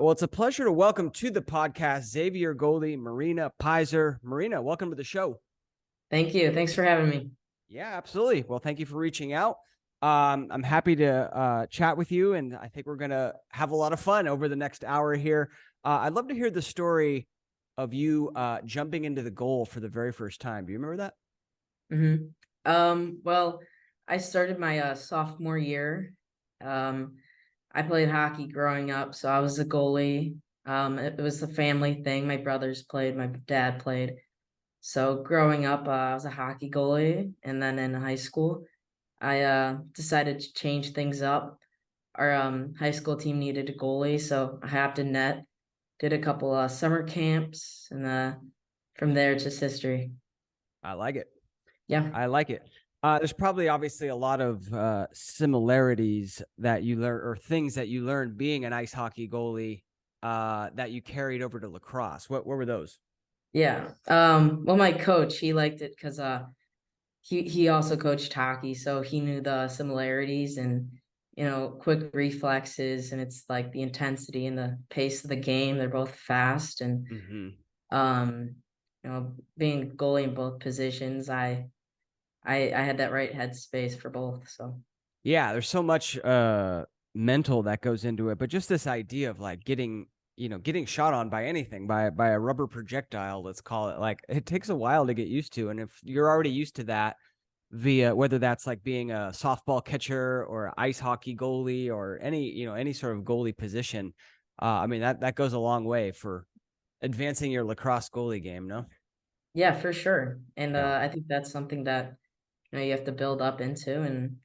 Well, it's a pleasure to welcome to the podcast Xavier goalie Marina Piszczor. Marina, welcome to the show. Thank you. Thanks for having me. Yeah, absolutely. Well, thank you for reaching out. I'm happy to chat with you, and I think we're going to have a lot of fun over the next hour here. I'd love to hear the story of you jumping into the goal for the very first time. Do you remember that? Well, I started my sophomore year. I played hockey growing up, so I was a goalie. It was a family thing. My brothers played, my dad played. So growing up, I was a hockey goalie, and then in high school, I decided to change things up. Our high school team needed a goalie, so I hopped in net, did a couple summer camps, and from there it's just history. I like it. Yeah. I like it. There's probably obviously a lot of similarities that you learn or things that you learned being an ice hockey goalie that you carried over to lacrosse. What were those? Yeah. Well, my coach, he liked it because he also coached hockey, so he knew the similarities and quick reflexes, and it's like the intensity and the pace of the game. They're both fast, and being a goalie in both positions, I had that right headspace for both. So Yeah, there's so much mental that goes into it, but just this idea of like getting shot on by anything, by a rubber projectile, let's call it, like it takes a while to get used to. And if you're already used to that via whether that's like being a softball catcher or ice hockey goalie or any sort of goalie position, I mean that goes a long way for advancing your lacrosse goalie game, no? yeah, for sure. And Yeah. I think that's something that you have to build up into, and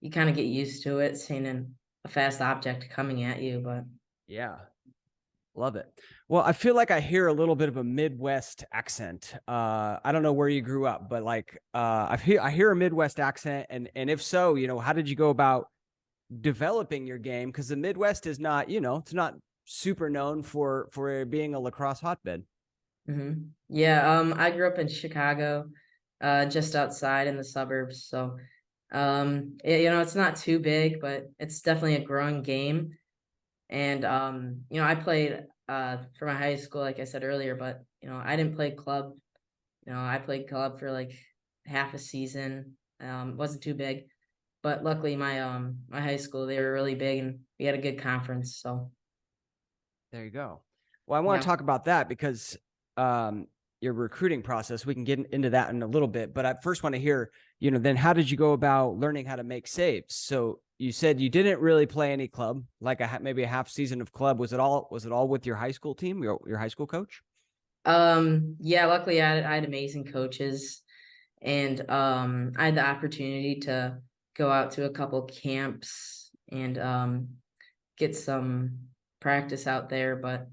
you kind of get used to it, seeing a fast object coming at you. But Yeah. Love it. Well, I feel like I hear a little bit of a Midwest accent. I don't know where you grew up, but like I hear a Midwest accent, and if so, how did you go about developing your game? Because the Midwest is not, it's not super known for being a lacrosse hotbed. Yeah, I grew up in Chicago, just outside in the suburbs. So it's not too big, but it's definitely a growing game. And I played for my high school, like I said earlier, but I didn't play club. I played club for like half a season. Wasn't too big, but luckily my high school, they were really big, and we had a good conference. So There you go. Well, I want yeah. to talk about that because your recruiting process, we can get into that in a little bit, but I first want to hear, then how did you go about learning how to make saves? So you said you didn't really play any club, like maybe a half season of club. Was it all with your high school team, your high school coach? Yeah, luckily I had amazing coaches, and I had the opportunity to go out to a couple camps and get some practice out there. But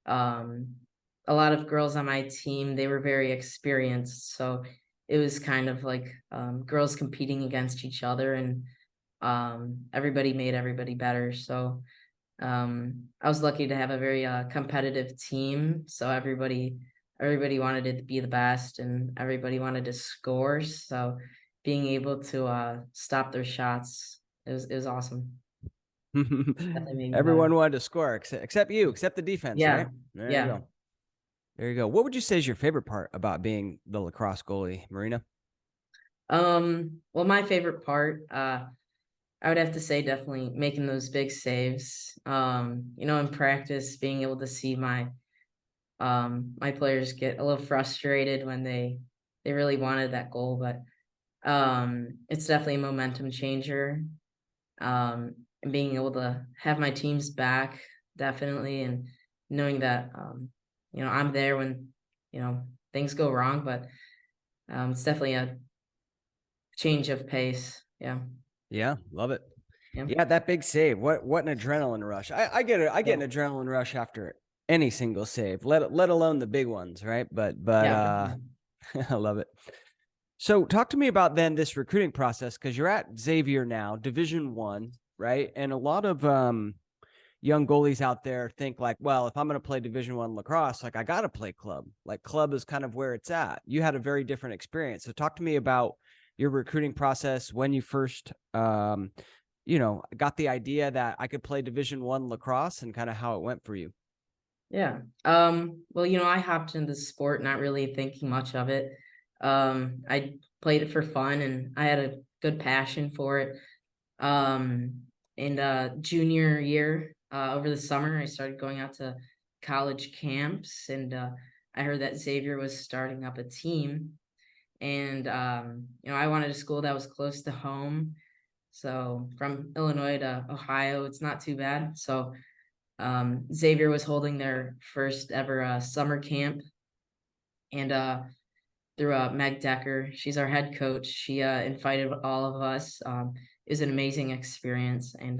um, a lot of girls on my team, they were very experienced, so it was kind of like girls competing against each other, and everybody made everybody better. So I was lucky to have a very competitive team, so everybody wanted it to be the best, and everybody wanted to score. So being able to stop their shots, it was awesome. Definitely made me better. Everyone wanted to score except you, except the defense, Yeah, right? There you yeah. go. There you go. What would you say is your favorite part about being the lacrosse goalie, Marina? Well, my favorite part, I would have to say definitely making those big saves. In practice, being able to see my players get a little frustrated when they really wanted that goal, but it's definitely a momentum changer. And being able to have my team's back, definitely, and knowing that I'm there when things go wrong, but it's definitely a change of pace. Yeah. Yeah, love it. Yeah. Yeah, that big save. What an adrenaline rush. I get it. I get Yeah. an adrenaline rush after any single save, let alone the big ones, right? But Yeah. For sure. I love it. So talk to me about then this recruiting process, because you're at Xavier now, Division 1, right? And a lot of young goalies out there think like, well, if I'm going to play Division 1 lacrosse, like I got to play club. Like club is kind of where it's at. You had a very different experience. So talk to me about your recruiting process when you first got the idea that I could play Division 1 lacrosse and kind of how it went for you. Yeah. Well, I hopped into the sport not really thinking much of it. I played it for fun and I had a good passion for it. Um, in junior year, over the summer, I started going out to college camps, and I heard that Xavier was starting up a team. And I wanted a school that was close to home. So from Illinois to Ohio, it's not too bad. So Xavier was holding their first ever summer camp, and through Meg Decker, she's our head coach. She invited all of us. It was an amazing experience, and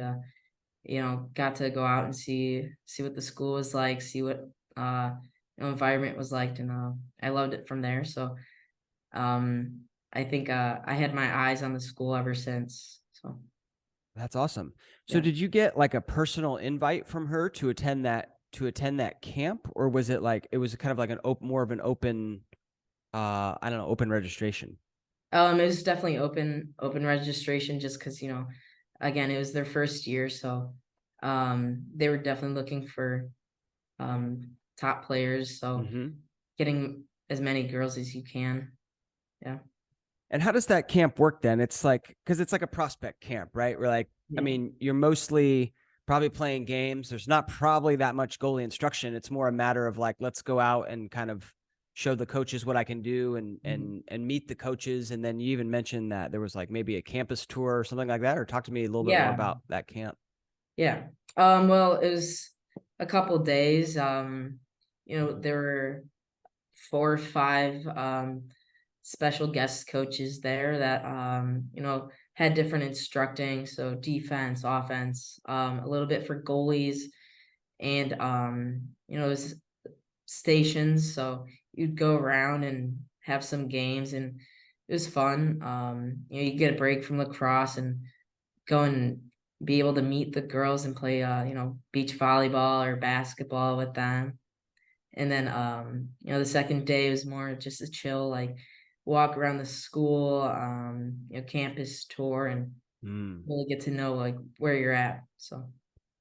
got to go out and see what the school was like, see what uh, environment was like, and I loved it from there. So um, I think I had my eyes on the school ever since. So That's awesome. So yeah. did you get like a personal invite from her to attend that camp, or was it like it was kind of like an open, more of an open, I don't know, open registration? It was definitely open registration just because, again, it was their first year, so they were definitely looking for top players, so Hmm. getting as many girls as you can. Yeah. And how does that camp work then? It's like, because it's like a prospect camp, right? We're like, I Yeah. mean, you're mostly probably playing games. There's not probably that much goalie instruction. It's more a matter of like, let's go out and kind of show the coaches what I can do and Mhm. meet the coaches. And then you even mentioned that there was like maybe a campus tour or something like that. Or talk to me a little bit more Yeah. about that camp. Yeah. Well, it was a couple days. There were 4 or 5 special guest coaches there that had different instructing, so defense, offense, a little bit for goalies, and it was stations, so you'd go around and have some games, and it was fun. You get a break from lacrosse and go and be able to meet the girls and play beach volleyball or basketball with them. And then the second day was more just a chill, like walk around the school, campus tour, and Mm. really get to know like where you're at. So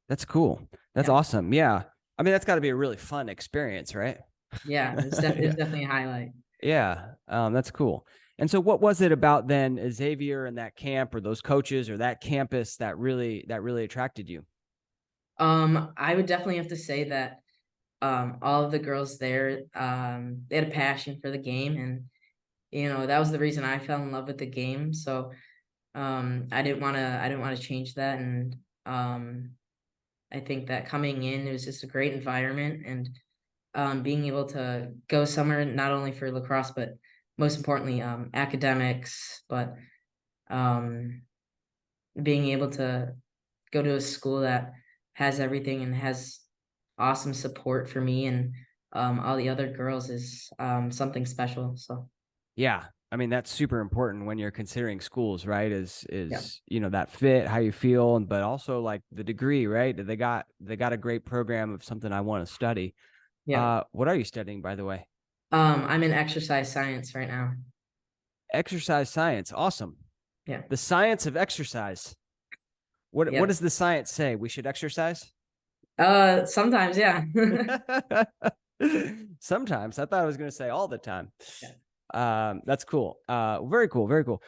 That's cool. That's yeah. awesome. Yeah. I mean, that's got to be a really fun experience, right? Yeah, it was Yeah. definitely a highlight. Yeah, that's cool. And so, what was it about then Xavier and that camp, or those coaches, or that campus that really attracted you? I would definitely have to say that all of the girls there, they had a passion for the game, and that was the reason I fell in love with the game. So I didn't want to change that, and I think that coming in, it was just a great environment, and being able to go somewhere not only for lacrosse, but most importantly, academics, but um, being able to go to a school that has everything and has awesome support for me and all the other girls is something special. So Yeah, I mean that's super important when you're considering schools, right? yeah, That fit, how you feel, and but also like the degree, right? They got a great program of something I want to study. yeah. What are you studying, by the way? I'm in exercise science right now. Exercise science. Awesome. Yeah, The science of exercise. What yeah. does the science say? We should exercise? Sometimes, yeah. Sometimes. I thought I was going to say all the time. Yeah, That's cool. Very cool. Very cool.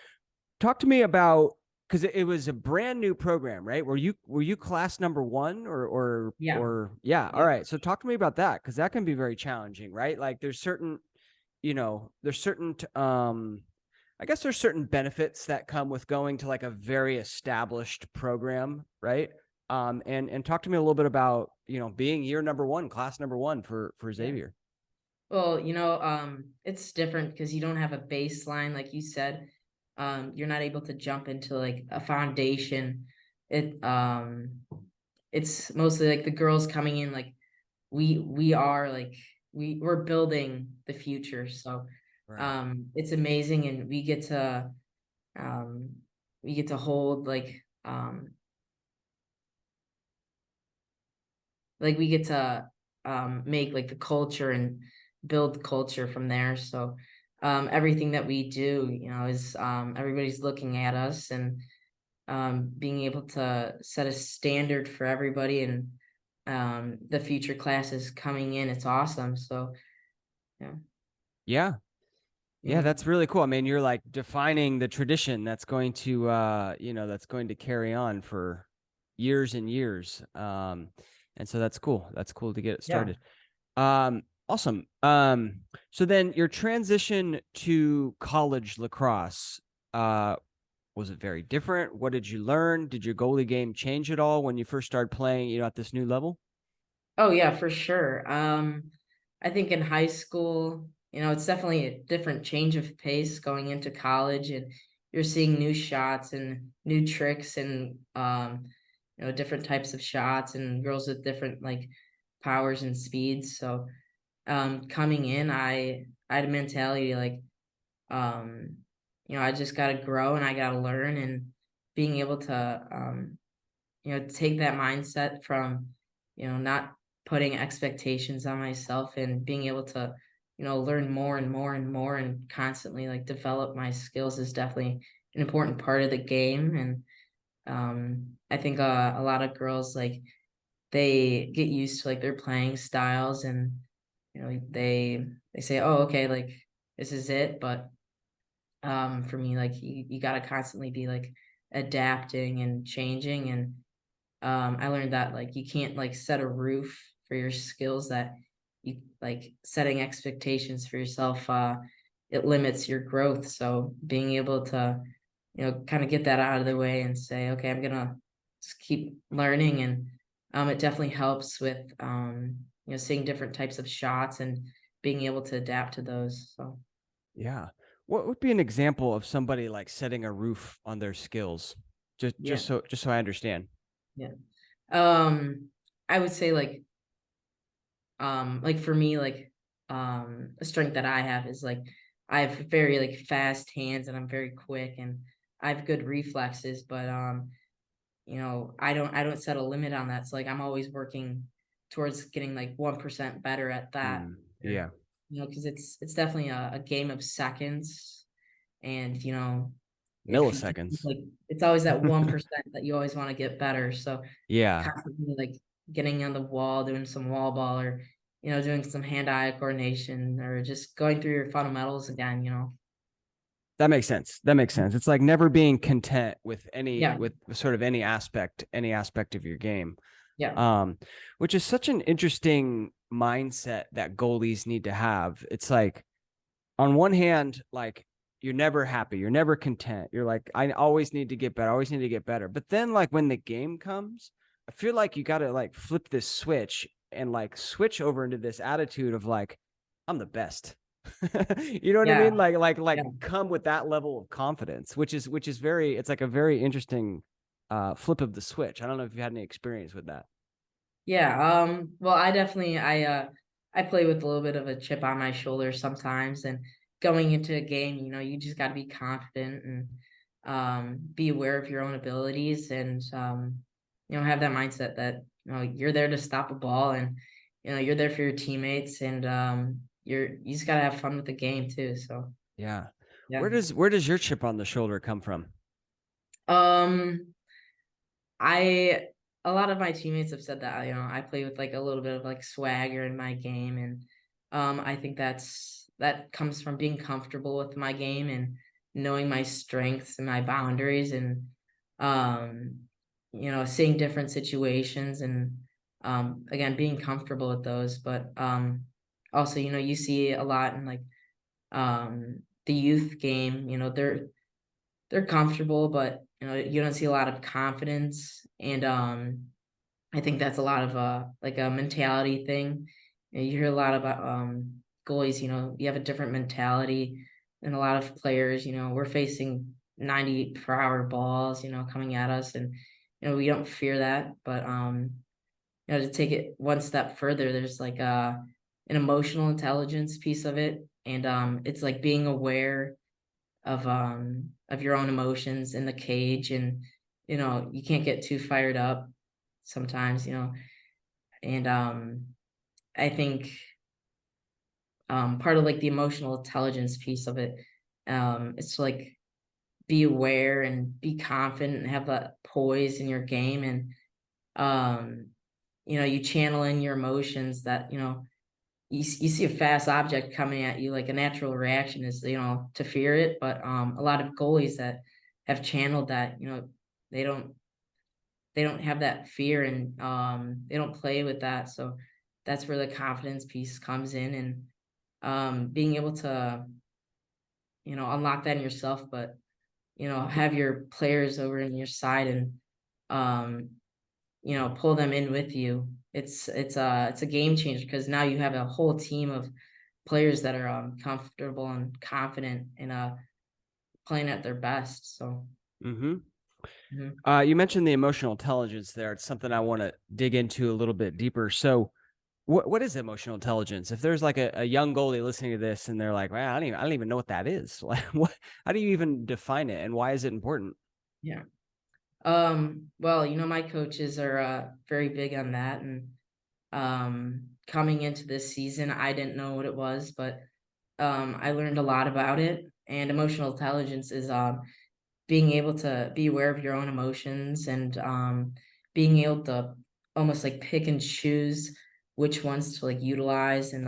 Talk to me about, because it was a brand new program, right? Were you class number one yeah, yeah? All yeah. right. So talk to me about that because that can be very challenging, right? Like there's certain I guess there's certain benefits that come with going to like a very established program, right? And talk to me a little bit about being year number one, class number one for Yeah. Xavier. Well, it's different because you don't have a baseline, like you said. You're not able to jump into like a foundation. It's mostly like the girls coming in, like we are like we're building the future. So Right. it's amazing, and um we get to hold like we get to make like the culture and build culture from there. So everything that we do, is everybody's looking at us, and being able to set a standard for everybody, and the future classes coming in. It's awesome. So Yeah. Yeah, that's really cool. I mean, you're like defining the tradition that's going to that's going to carry on for years and years. And so that's cool. That's cool to get it started. Awesome. So then your transition to college lacrosse, was it very different? What did you learn? Did your goalie game change at all when you first started playing, at this new level? Oh yeah, for sure. I think in high school, it's definitely a different change of pace going into college, and you're seeing new shots and new tricks and different types of shots and girls with different like powers and speeds. So coming in, I had a mentality like I just gotta grow and I gotta learn, and being able to take that mindset from, not putting expectations on myself and being able to, learn more and more and more and constantly like develop my skills is definitely an important part of the game. And I think a lot of girls like they get used to like their playing styles, and they say, oh, okay, like this is it. But for me, like you got to constantly be like adapting and changing. And I learned that like you can't like set a roof for your skills, that you like setting expectations for yourself, it limits your growth. So being able to, kind of get that out of the way and say, okay, I'm gonna just keep learning. And it definitely helps with seeing different types of shots and being able to adapt to those. So Yeah. What would be an example of somebody like setting a roof on their skills? Just yeah, just so I understand. yeah. Um, I would say like for me, like a strength that I have is like I have very like fast hands and I'm very quick and I have good reflexes. But I don't set a limit on that. So like I'm always working towards getting like 1% better at that. Or, Yeah. because it's definitely a game of seconds. And if you Milliseconds. like, it's always that 1% that you always want to get better. So Yeah. constantly like getting on the wall, doing some wall ball, or doing some hand-eye coordination, or just going through your fundamentals again. That makes sense. That makes sense. It's like never being content with Yeah, with sort of any aspect of your game. yeah, Um, which is such an interesting mindset that goalies need to have. It's like on one hand, like you're never happy, you're never content. You're like, I always need to get better, I always need to get better. But then like when the game comes, I feel like you gotta like flip this switch and like switch over into this attitude of like, I'm the best. You know what I mean? yeah, Like yeah. come with that level of confidence, which is very, it's like a very interesting flip of the switch. I don't know if you had any experience with that. Yeah, well, I play with a little bit of a chip on my shoulder sometimes, and going into a game, you just got to be confident and be aware of your own abilities, and have that mindset that you're there to stop a ball, and you're there for your teammates, and you just got to have fun with the game too. So Yeah. yeah. Where does your chip on the shoulder come from? Um, I A lot of my teammates have said that I play with like a little bit of like swagger in my game, and I think that comes from being comfortable with my game and knowing my strengths and my boundaries, and um seeing different situations, and again being comfortable with those. But also you see a lot in like the youth game. They're comfortable, but you don't see a lot of confidence. And I think that's a lot of like a mentality thing. You hear a lot about goalies, you have a different mentality than a lot of players. We're facing 90 per hour balls, coming at us, and we don't fear that. But to take it one step further, there's like an emotional intelligence piece of it. And it's like being aware of your own emotions in the cage, and you can't get too fired up sometimes. And I think part of like the emotional intelligence piece of it, it's to like be aware and be confident and have that poise in your game. And you channel in your emotions that, you see a fast object coming at you, like a natural reaction is, to fear it. But a lot of goalies that have channeled that, they don't they don't have that fear, and they don't play with that. So that's where the confidence piece comes in, and being able to, unlock that in yourself, but have your players over in your side, and um, pull them in with you. It's a game changer, because now you have a whole team of players that are comfortable and confident and playing at their best. So Mm-hmm. mhm. You mentioned the emotional intelligence there. It's something I want to dig into a little bit deeper. So, what is emotional intelligence? If there's like a young goalie listening to this and they're like, "Wow, I don't even know what that is." Like, what? How do you even define it, and why is it important? Yeah. Well, my coaches are very big on that, and coming into this season, I didn't know what it was, but I learned a lot about it. And emotional intelligence is being able to be aware of your own emotions, and being able to almost like pick and choose which ones to like utilize, and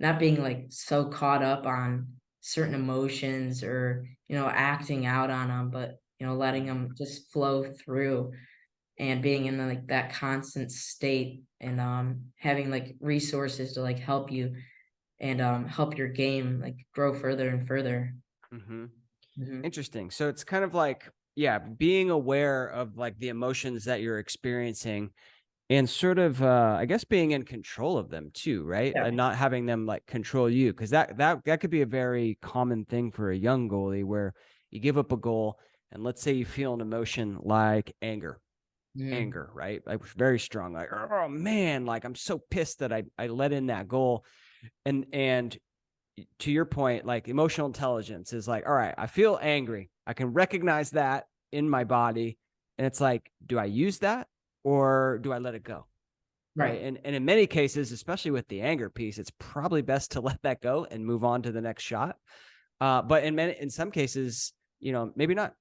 not being like so caught up on certain emotions, or acting out on them, but letting them just flow through, and being in like that constant state, and having like resources to like help you, and help your game like grow further and further. Mm-hmm. Hmm. Interesting. So it's kind of like, yeah, being aware of like the emotions that you're experiencing and sort of, I guess, being in control of them too, right? Yeah. And not having them like control you, because that could be a very common thing for a young goalie where you give up a goal, and let's say you feel an emotion like Mhm. right? Like very strong, like, oh man, like I'm so pissed that I let in that goal, and to your point, like emotional intelligence is like, all right, I feel angry. I can recognize that in my body. And it's like, do I use that or do I let it go? Right. Right. And in many cases, especially with the anger piece, it's probably best to let that go and move on to the next shot. But in some cases, maybe not,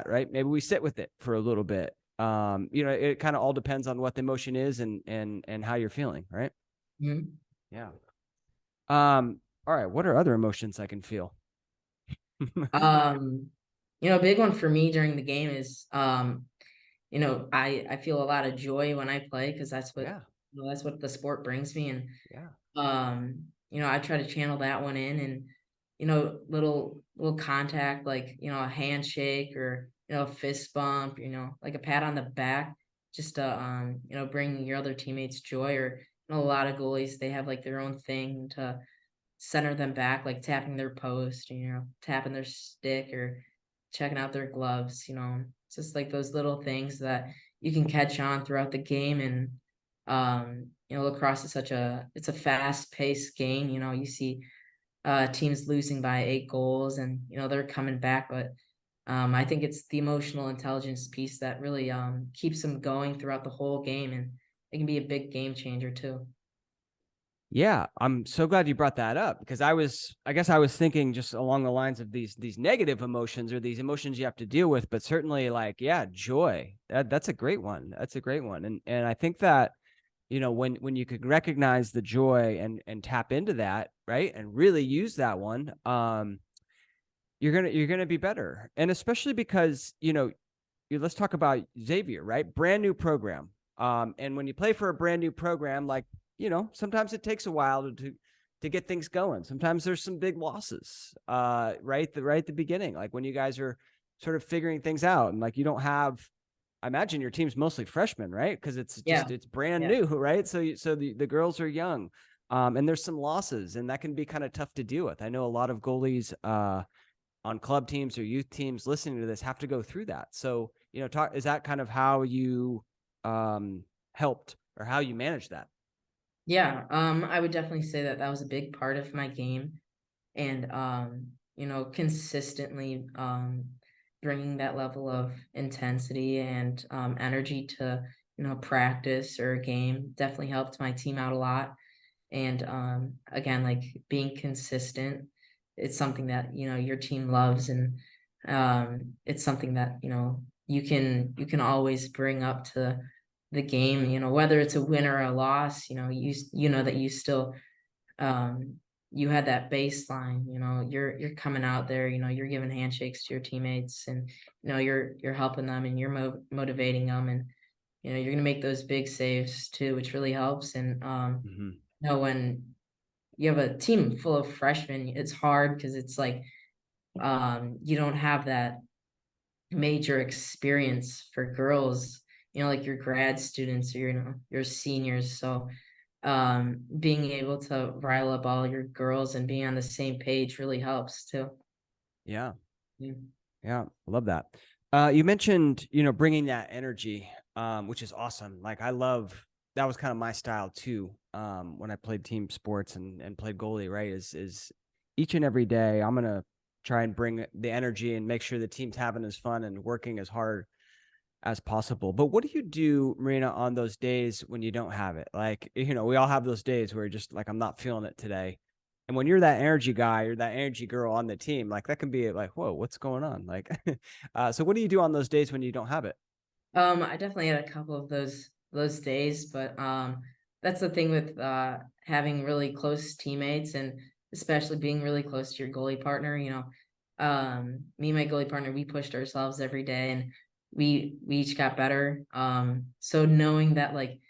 right? Maybe we sit with it for a little bit. It kind of all depends on what the emotion is and how you're feeling, right? Mhm. Yeah. All right. What are other emotions I can feel? Um, a big one for me during the game is, I feel a lot of joy when I play, because Yeah. that's what the sport brings me. And Yeah. I try to channel that one in, and little contact, like a handshake, or a fist bump, like a pat on the back, just to bring your other teammates joy. Or a lot of goalies, they have like their own thing to center them back, like tapping their post, tapping their stick, or checking out their gloves. It's just like those little things that you can catch on throughout the game. And lacrosse is it's a fast paced game. You see teams losing by 8 goals, and they're coming back. But I think it's the emotional intelligence piece that really keeps them going throughout the whole game, and it can be a big game changer too. Yeah, I'm so glad you brought that up, because I guess I was thinking just along the lines of these negative emotions, or these emotions you have to deal with, but certainly like, yeah, joy. That's a great one. That's a great one. And I think that, when you could recognize the joy and tap into that, right? And really use that one, you're gonna be better. And especially because, let's talk about Xavier, right? Brand new program. And when you play for a brand new program, like, sometimes it takes a while to get things going. Sometimes there's some big losses, right at the beginning, like when you guys are sort of figuring things out, and like you don't have. I imagine your team's mostly freshmen, right? Because Yeah. it's brand Yeah. new, right? So the girls are young, and there's some losses, and that can be kind of tough to deal with. I know a lot of goalies on club teams or youth teams listening to this have to go through that. So, is that kind of how you helped, or how you managed that? Yeah, I would definitely say that that was a big part of my game. And consistently bringing that level of intensity and energy to practice or a game definitely helped my team out a lot. And again, like being consistent, it's something that your team loves. And it's something that you can always bring up to the game, whether it's a win or a loss, you know that you still, um, you had that baseline, you're coming out there, you're giving handshakes to your teammates, and, you're helping them, and you're motivating them, and, you're going to make those big saves too, which really helps. And, Hmm. when you have a team full of freshmen, it's hard because it's like, you don't have that major experience for girls, like your grad students or your seniors. So being able to rile up all your girls and being on the same page really helps too. Yeah. Yeah. Yeah. Love that. You mentioned, bringing that energy, which is awesome. Like that was kind of my style too. When I played team sports and played goalie, right. Is each and every day I'm going to try and bring the energy and make sure the team's having as fun and working as hard as possible. But what do you do, Marina, on those days when you don't have it? Like, we all have those days where you're just like, I'm not feeling it today. And when you're that energy guy or that energy girl on the team, like that can be like, whoa, what's going on? Like, so what do you do on those days when you don't have it? I definitely had a couple of those days, but that's the thing with having really close teammates, and especially being really close to your goalie partner. Me and my goalie partner, we pushed ourselves every day, and we each got better. So knowing that, like,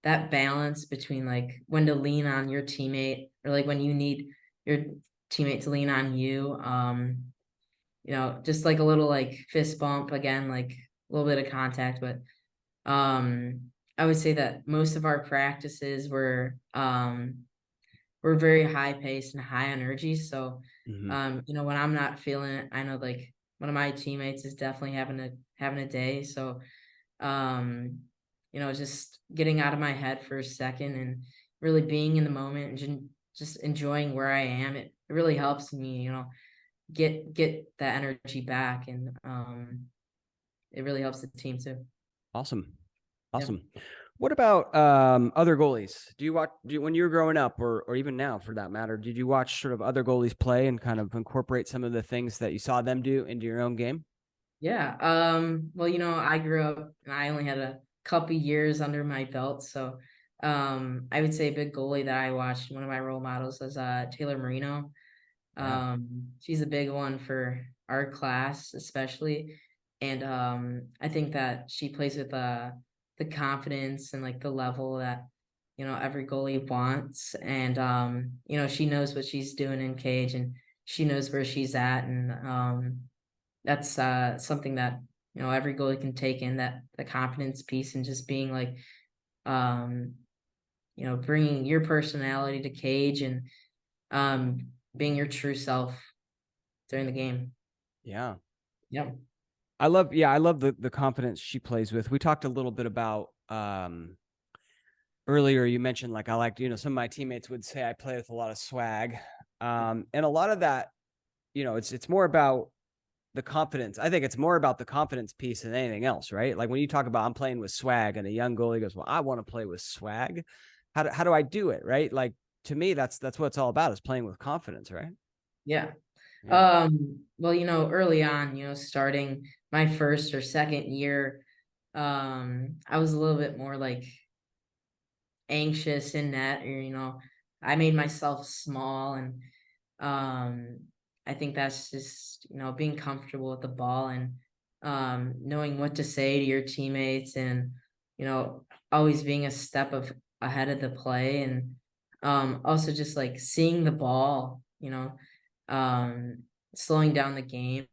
that balance between like when to lean on your teammate, or like when you need your teammate to lean on you, just like a little like fist bump again, like a little bit of contact. But I would say that most of our practices were very high paced and high energy. So Hmm. when I'm not feeling it, I know like one of my teammates is definitely having a day. So um, just getting out of my head for a second and really being in the moment and just enjoying where I am, it really helps me, get that energy back. And it really helps the team too. Awesome. Yeah. Awesome. What about other goalies? When you were growing up, or even now for that matter, did you watch sort of other goalies play and kind of incorporate some of the things that you saw them do into your own game? Yeah. Well, I grew up and I only had a couple years under my belt. So I would say a big goalie that I watched, one of my role models was Taylor Marino. Yeah. She's a big one for our class, especially. And I think that she plays with the confidence and like the level that, every goalie wants. And she knows what she's doing in cage, and she knows where she's at. And that's something that, every goalie can take in, that the confidence piece, and just being like, um, bringing your personality to cage, and being your true self during the game. Yeah. Yep. I love the confidence she plays with. We talked a little bit about earlier, you mentioned like I liked, some of my teammates would say I play with a lot of swag. And a lot of that, it's more about the confidence. I think it's more about the confidence piece than anything else, right? Like when you talk about I'm playing with swag and a young goalie goes, well, I want to play with swag. How do I do it? Right. Like to me, that's what it's all about, is playing with confidence, right? Yeah. Yeah. Well, early on, starting my first or second year, I was a little bit more like anxious in that, or, I made myself small. And um I think that's just, being comfortable with the ball, and knowing what to say to your teammates, and you know always being a step of ahead of the play. And also just like seeing the ball, um slowing down the game,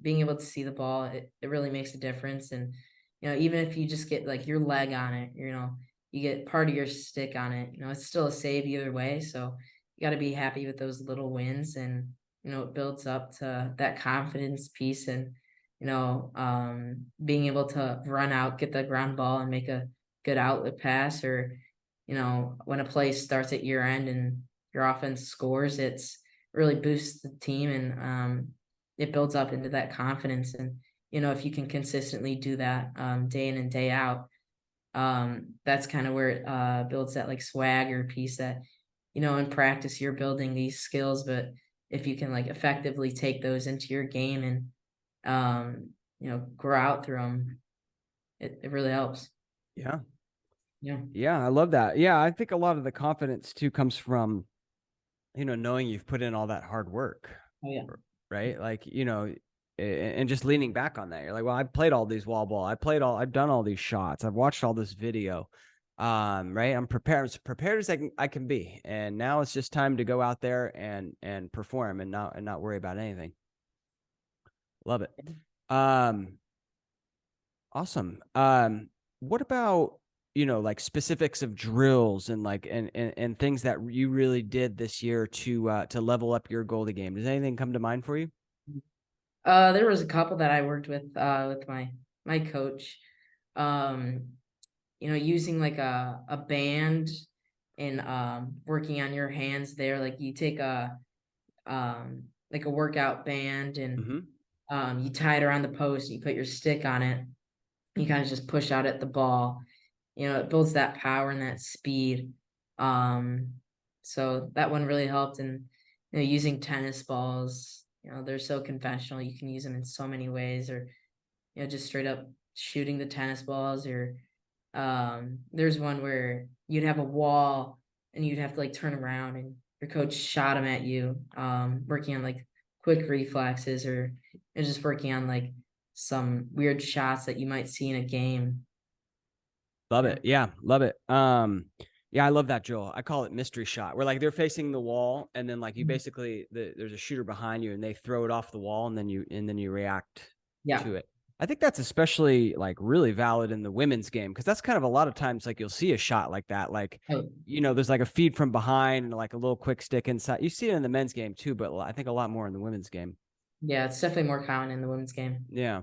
being able to see the ball, it really makes a difference. And even if you just get like your leg on it, you get part of your stick on it, it's still a save either way. So you got to be happy with those little wins. And it builds up to that confidence piece. And being able to run out, get the ground ball, and make a good outlet pass. Or when a play starts at your end and your offense scores, it's really boosts the team. And it builds up into that confidence. And if you can consistently do that day in and day out, that's kind of where it builds that like swagger piece, that in practice you're building these skills, but if you can like effectively take those into your game and grow out through them, it really helps. Yeah. Yeah. Yeah. I love that. Yeah. I think a lot of the confidence too comes from, knowing you've put in all that hard work. Oh yeah. Right. Like, and just leaning back on that. You're like, well, I've played all these wall ball. I've done all these shots. I've watched all this video. Right. I'm prepared, as prepared as I can be. And now it's just time to go out there and perform and not worry about anything. Love it. Um, Awesome. What about, like specifics of drills and like and things that you really did this year to level up your goalie game? Does anything come to mind for you? There was a couple that I worked with my coach. Um, using like a band and working on your hands there. Like you take like a workout band and Mm-hmm. you tie it around the post, you put your stick on it, you kind of just push out at the ball. It builds that power and that speed. Um, so that one really helped. And using tennis balls, they're so conventional. You can use them in so many ways, or just straight up shooting the tennis balls. Or there's one where you'd have a wall and you'd have to like turn around and your coach shot them at you, working on like quick reflexes, or just working on like some weird shots that you might see in a game. Love Yeah. it. Yeah, love it. Yeah, I love that, Joel. I call it mystery shot, where like they're facing the wall, and then like you Mhm. basically there's a shooter behind you, and they throw it off the wall, and then you react Yeah. to it. I think that's especially like really valid in the women's game, because that's kind of a lot of times like you'll see a shot like that, like Oh, there's like a feed from behind and like a little quick stick inside. You see it in the men's game too, but I think a lot more in the women's game. yeah, it's definitely more common in the women's game. Yeah.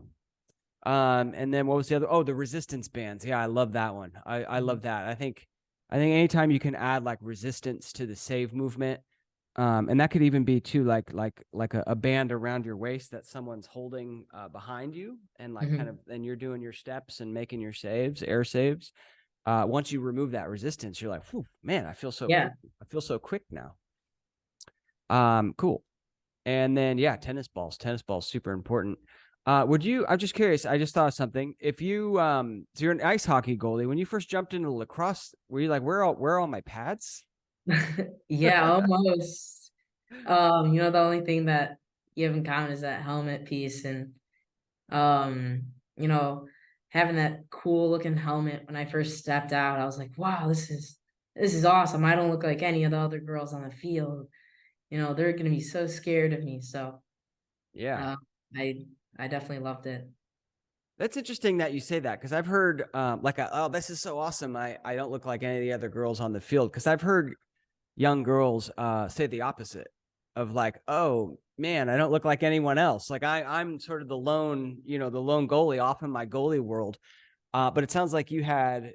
And then what was the other? Oh, the resistance bands. Yeah, I love that one. I Mhm. love that. I think anytime you can add like resistance to the save movement, and that could even be too like a band around your waist that someone's holding behind you, and like kind of, Mhm. and you're doing your steps and making your saves, air saves. Once you remove that resistance, you're like, whew, man, I feel so Yeah. quick. I feel so quick now. Cool. And then yeah, tennis balls. Tennis balls super important. I'm just curious, I just thought of something. If you so you're an ice hockey goalie, when you first jumped into lacrosse, were you like, where are all my pads? Yeah, almost. The only thing that you have in common is that helmet piece, and um, you know, having that cool looking helmet when I first stepped out, I was like, wow, this is awesome. I don't look like any of the other girls on the field. They're gonna be so scared of me. So Yeah. uh, I I definitely loved it. That's interesting that you say that, because I've heard like oh, this is so awesome. I don't look like any of the other girls on the field, because I've heard young girls say the opposite of like, oh man, I don't look like anyone else. Like I'm sort of the lone goalie off in my goalie world. But it sounds like you had,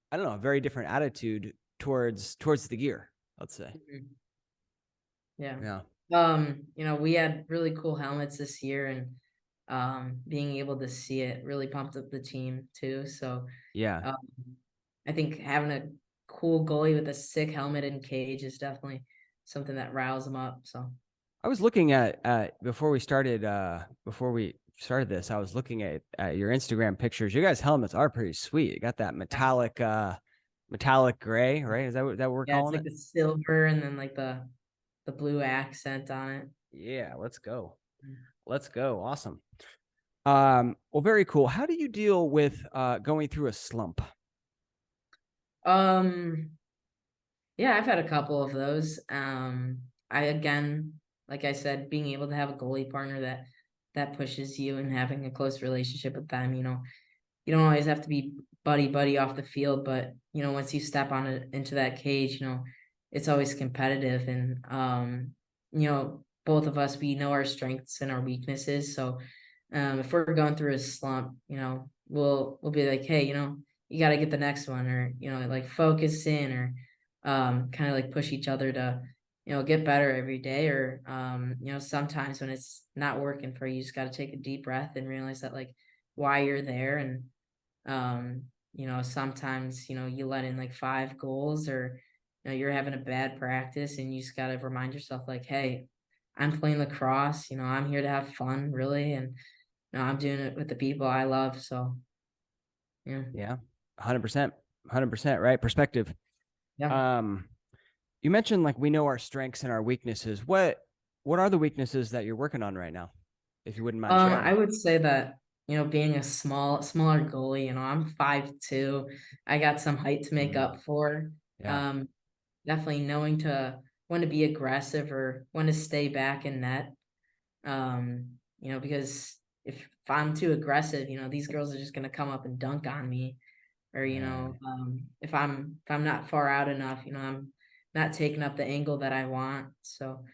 I don't know, a very different attitude towards the gear, let's say. Mhm. Yeah. Yeah. We had really cool helmets this year, and being able to see it really pumped up the team too. So Yeah. um I think having a cool goalie with a sick helmet and cage is definitely something that riles them up. So I was looking at before we started this, I was looking at your Instagram pictures. You guys' helmets are pretty sweet. You got that yeah, metallic gray, right? Is that what we're yeah, it's calling like it? the silver and then like the blue accent on it. Yeah, let's go. Mm. Let's go. Awesome. Well, very cool. How do you deal with going through a slump? Um, yeah, I've had a couple of those. I again, like I said, being able to have a goalie partner that pushes you and having a close relationship with them. You don't always have to be buddy buddy off the field, but once you step on it into that cage, it's always competitive. And both of us, we know our strengths and our weaknesses. So if we're going through a slump, we'll be like, hey, you got to get the next one, or like focus in, or kind of like push each other to get better every day. Or sometimes when it's not working for you, you just got to take a deep breath and realize that like why you're there. And sometimes you let in like 5 goals, or you're having a bad practice, and you just got to remind yourself like, hey, I'm playing lacrosse, I'm here to have fun, really. And I'm doing it with the people I love. So yeah. Yeah. 100%, 100%, right? Perspective. Yeah. Um, you mentioned like we know our strengths and our weaknesses. What are the weaknesses that you're working on right now, if you wouldn't mind I sharing? would say that, being a smaller goalie, I'm 5'2". I got some height to make Mm, up for. yeah. Um, Definitely knowing when to be aggressive or when to stay back in net. Because if I'm too aggressive, these girls are just gonna come up and dunk on me. Or, Right. if I'm not far out enough, I'm not taking up the angle that I want. So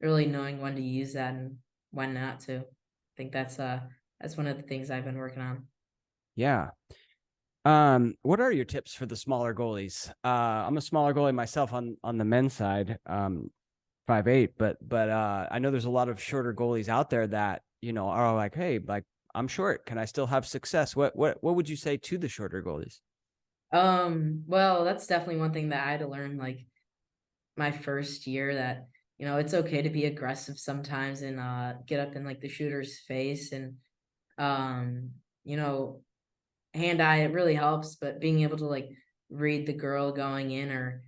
really knowing when to use that and when not to. I think that's one of the things I've been working on. Yeah. What are your tips for the smaller goalies? I'm a smaller goalie myself on the men's side, 5'8", but I know there's a lot of shorter goalies out there that are like, hey, like I'm short, can I still have success? What would you say to the shorter goalies? Well, that's definitely one thing that I had to learn, like my first year, that it's okay to be aggressive sometimes and get up in like the shooter's face. And um you know hand eye, it really helps, but being able to like read the girl going in, or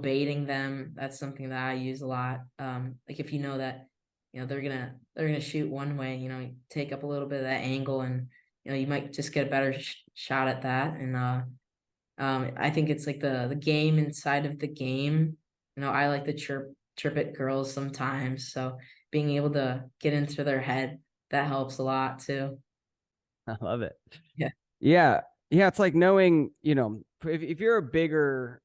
baiting them, that's something that I use a lot. Like if you know that they're gonna shoot one way, take up a little bit of that angle, and you might just get a better shot at that. And I think it's like the game inside of the game. I like to chirp at girls sometimes, so being able to get into their head, that helps a lot too. I love it. Yeah. Yeah. Yeah. It's like knowing, if you're a bigger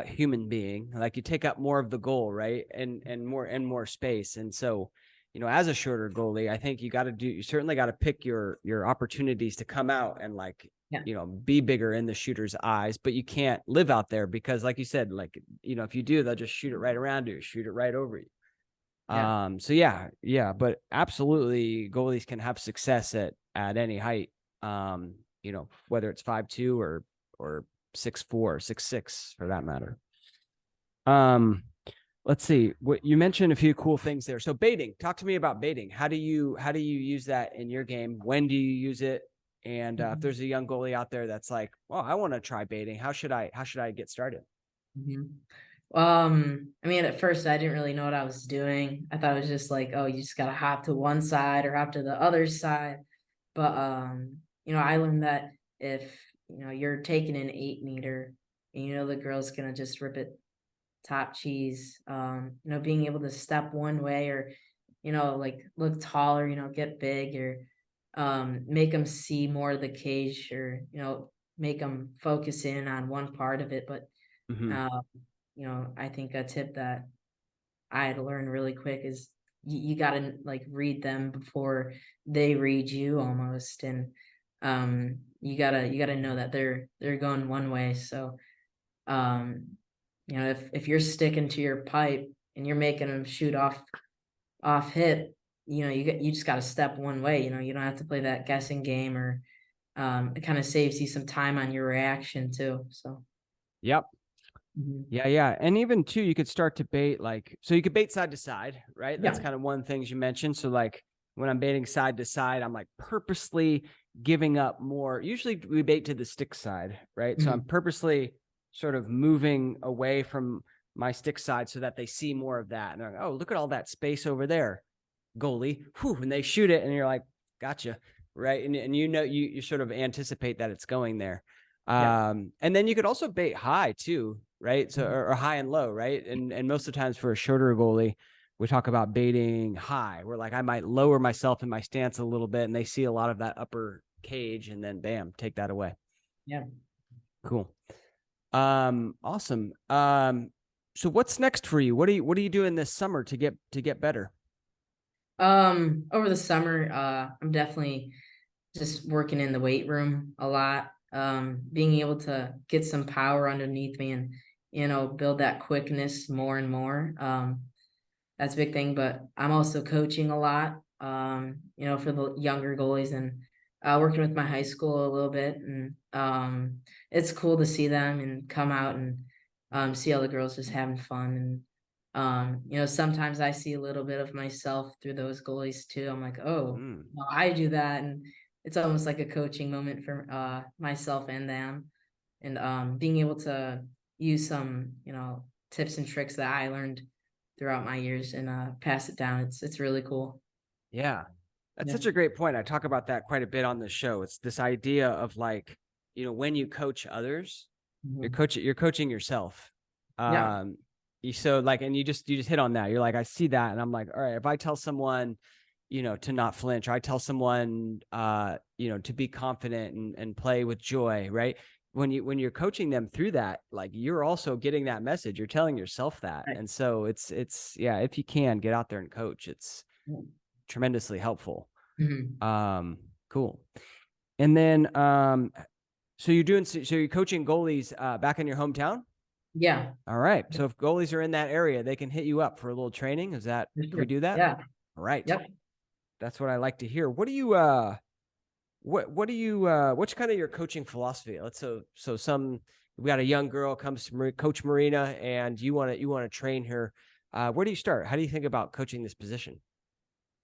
human being, like you take up more of the goal, right? And more space. And so, as a shorter goalie, I think you certainly got to pick your opportunities to come out and like, Yeah. be bigger in the shooter's eyes, but you can't live out there because like you said, like, if you do, they'll just shoot it right around you, shoot it right over you. Yeah. So yeah, but absolutely goalies can have success at any height. Whether it's 5'2" or 6'4", 6'6" for that matter. Um, let's see. What you mentioned a few cool things there. So baiting, talk to me about baiting. How do you use that in your game? When do you use it? And if Mhm. there's a young goalie out there that's like, well, I want to try baiting, how should I get started? Mhm. I mean, at first I didn't really know what I was doing. I thought it was just like, oh, you just gotta hop to one side or hop to the other side. But I learned that if you're taking an 8 meter, and the girl's gonna just rip it top cheese. Being able to step one way, or like look taller, get big, or make them see more of the cage, or make them focus in on one part of it. But Mm-hmm. um, I think a tip that I had to learn really quick is you got to like read them before they read you almost. And you gotta know that they're going one way. So um if you're sticking to your pipe and you're making them shoot off hip, you just got to step one way. You don't have to play that guessing game, or it kind of saves you some time on your reaction too. So Yep. mhm. Yeah, yeah. And even too, you could start to bait like so you could bait side to side, right? That's Yeah. kind of one of the things you mentioned. So like when I'm baiting side to side, I'm like purposely giving up more. Usually we bait to the stick side, right? So I'm Mhm. purposely sort of moving away from my stick side so that they see more of that. And they're like, oh, look at all that space over there, goalie. Whew, and they shoot it, and you're like, gotcha. Right. And you sort of anticipate that it's going there. Yeah. And then you could also bait high too, right? So Mhm. or high and low, right? And most of the times for a shorter goalie, we talk about baiting high, where like I might lower myself in my stance a little bit, and they see a lot of that upper cage, and then bam, take that away. Yeah. Cool. Awesome. So what's next for you? What are you doing this summer to get better? Over the summer, I'm definitely just working in the weight room a lot. Being able to get some power underneath me, and build that quickness more and more. That's a big thing. But I'm also coaching a lot. For the younger goalies, and working with my high school a little bit. And it's cool to see them and come out and see all the girls just having fun. And sometimes I see a little bit of myself through those goalies too. I'm like, oh, Mm. I do that. And it's almost like a coaching moment for myself and them, and being able to use some, tips and tricks that I learned throughout my years and pass it down. It's really cool. Yeah. That's Yeah. such a great point. I talk about that quite a bit on the show. It's this idea of like, when you coach others, Mhm. you're coaching yourself. Yeah. So like, and you just hit on that. You're like, I see that. And I'm like, all right, if I tell someone, to not flinch, or I tell someone, to be confident and play with joy, right? When you're coaching them through that, like you're also getting that message. You're telling yourself that. Right. And so yeah, if you can get out there and coach, it's tremendously helpful. Mhm. Cool. And then, so you're coaching goalies back in your hometown? Yeah. All right. So if goalies are in that area, they can hit you up for a little training. Can we do that? Yeah. All right. Yep. That's what I like to hear. What do you what's kind of your coaching philosophy? We got a young girl comes to Coach Marina and you want to train her. Where do you start? How do you think about coaching this position?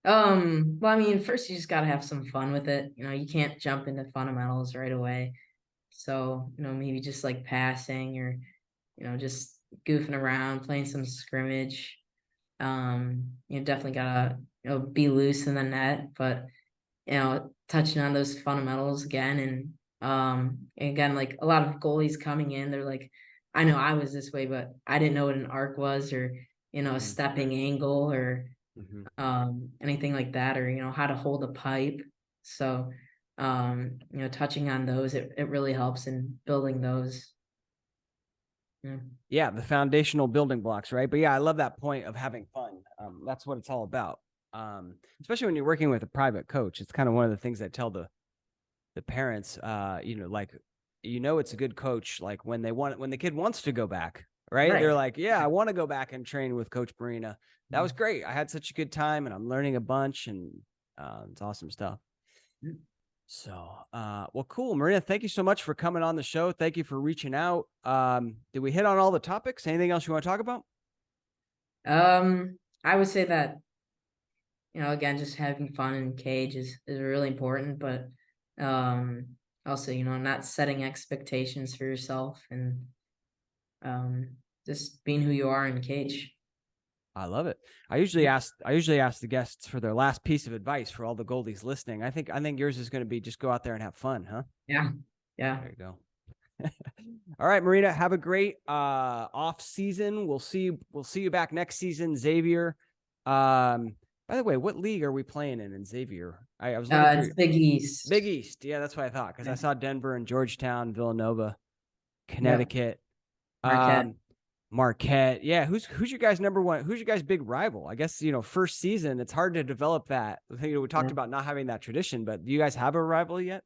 Well, I mean, first you just gotta have some fun with it. You can't jump into fundamentals right away. So, maybe just like passing or, just goofing around, playing some scrimmage. You definitely gotta, be loose in the net, but touching on those fundamentals again, and again, like a lot of goalies coming in, they're like, I know I was this way, but I didn't know what an arc was, or a Mm-hmm. stepping angle, or Mm-hmm. anything like that, or how to hold a pipe. So touching on those, it really helps in building those. Yeah. Yeah, the foundational building blocks, right? But yeah, I love that point of having fun. That's what it's all about. Especially when you're working with a private coach, it's kind of one of the things I tell the parents. Like it's a good coach. Like when the kid wants to go back, right? They're Right. like, yeah, I want to go back and train with Coach Marina. That was great. I had such a good time, and I'm learning a bunch, and it's awesome stuff. So, well, cool. Marina, thank you so much for coming on the show. Thank you for reaching out. Did we hit on all the topics? Anything else you want to talk about? I would say that, again, just having fun in cage is really important, but um also, not setting expectations for yourself, and um just being who you are in cage. I love it. I usually ask the guests for their last piece of advice for all the goldies listening. I think yours is going to be just go out there and have fun, huh? Yeah. Yeah. There you go. All right, Marina, have a great off season. We'll see you back next season, Xavier. By the way, what league are we playing in Xavier? I was looking through It's Big East. Big East. Yeah, that's what I thought because I saw Denver and Georgetown, Villanova, Yep. Connecticut, Marquette. Marquette. Yeah, who's your guys' number one? Who's your guys' big rival? I guess first season it's hard to develop that. We talked Yeah. about not having that tradition, but do you guys have a rival yet?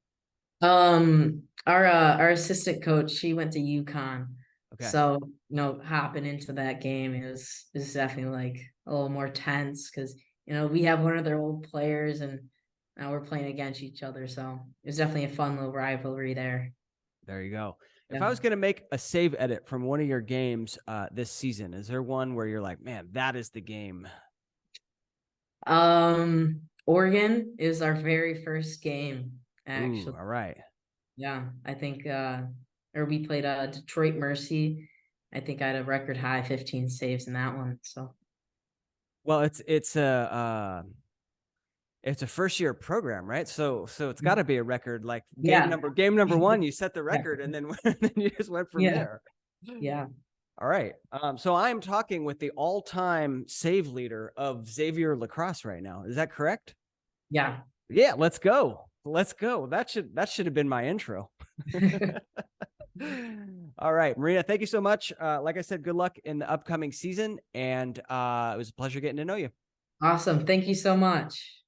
Our assistant coach, she went to UConn. Okay. So, hopping into that game is definitely like a little more tense because, we have one of their old players, and now we're playing against each other. So it was definitely a fun little rivalry there. There you go. If Yeah. I was going to make a save edit from one of your games this season, is there one where you're like, man, that is the game? Oregon is our very first game, Ooh, actually. all right. Yeah, I think or we played Detroit Mercy. I think I had a record high 15 saves in that one. So Well, it's a first year program, right? So it's got to be a record. Like yeah. game number one, you set the Yeah. record, and then then you just went from Yeah. there. Yeah. All right. So I'm talking with the all-time save leader of Xavier lacrosse right now. Is that correct? Yeah. Yeah. Let's go. Let's go. That should have been my intro. All right, Marina, thank you so much. Like I said, good luck in the upcoming season, and it was a pleasure getting to know you. Awesome. Thank you so much.